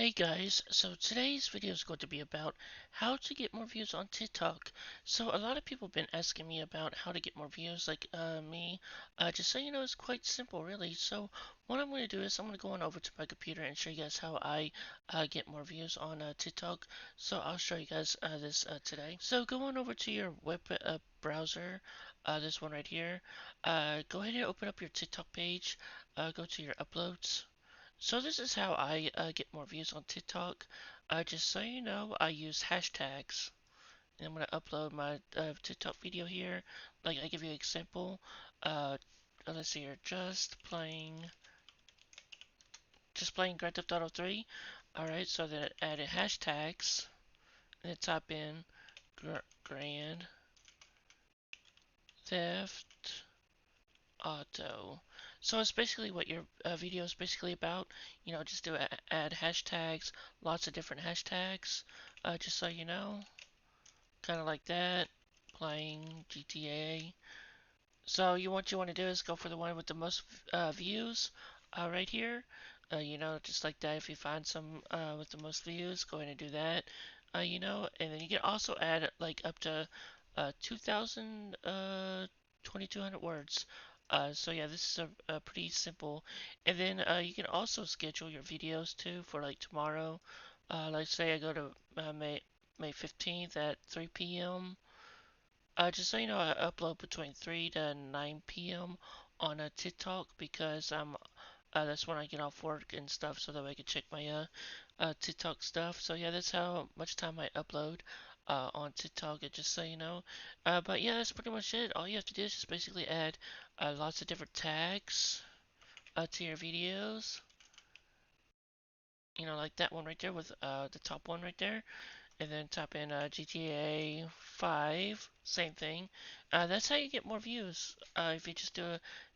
Hey guys, so today's video is going to be about how to get more views on TikTok. So a lot of people have been asking me about how to get more views like me. Just so you know, it's quite simple really. So what I'm going to do is I'm going to go on over to my computer and show you guys how I get more views on TikTok. So I'll show you guys this today. So go on over to your web browser, this one right here. Go ahead and open up your TikTok page. Go to your uploads. So this is how I get more views on TikTok. Just so you know, I use hashtags. And I'm going to upload my TikTok video here. Like I give you an example. Let's see here. Just playing Grand Theft Auto 3. Alright, so then I added hashtags. And then type in Grand Theft Auto. So it's basically what your video is basically about. You know, just add hashtags, lots of different hashtags, just so you know, kind of like that. Playing GTA. So what you want to do is go for the one with the most views, right here. You know, just like that. If you find some with the most views, go ahead and do that. You know, and then you can also add like up to 2,000 2,200 words. So yeah, this is a pretty simple. And then you can also schedule your videos too for like tomorrow. Like say I go to May 15th at 3 p.m. Just so you know, I upload between 3 to 9 p.m. on a TikTok because that's when I get off work and stuff, so that way I can check my TikTok stuff. So yeah, that's how much time I upload on TikTok. Just so you know. But yeah, that's pretty much it. All you have to do is just basically add lots of different tags to your videos. You know, like that one right there with the top one right there, and then type in GTA 5, same thing. That's how you get more views. If you just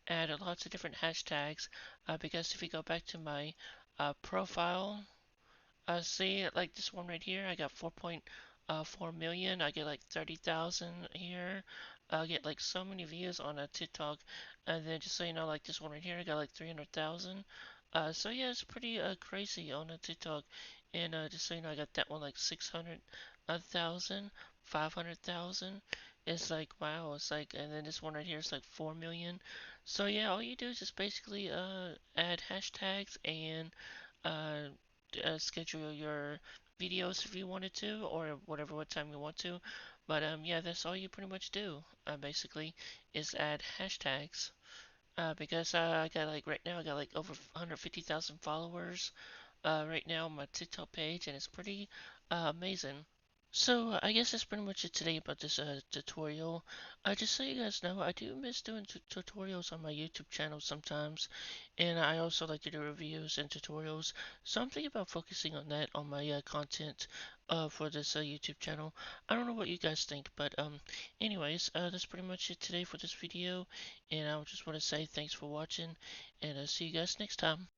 add lots of different hashtags, because if you go back to my profile, see like this one right here, I got 4.4 million. I get like 30,000 here. I get like so many views on a TikTok, and then just so you know, like this one right here, I got like 300,000. So yeah, it's pretty crazy on a TikTok. And just so you know, I got that one like 600,000, 500,000. It's like wow, it's like, and then this one right here is like 4 million. So yeah, all you do is just basically add hashtags and uh, schedule your videos if you wanted to, or what time you want to. But yeah, that's all you pretty much do. Basically, is add hashtags. Because I got like right now I got like over 150,000 followers right now on my TikTok page, and it's pretty amazing. So I guess that's pretty much it today about this tutorial. Just so you guys know, I do miss doing tutorials on my YouTube channel sometimes, and I also like to do reviews and tutorials. So I'm thinking about focusing on that on my content for this YouTube channel. I don't know what you guys think, but anyways, that's pretty much it today for this video, and I just want to say thanks for watching, and see you guys next time.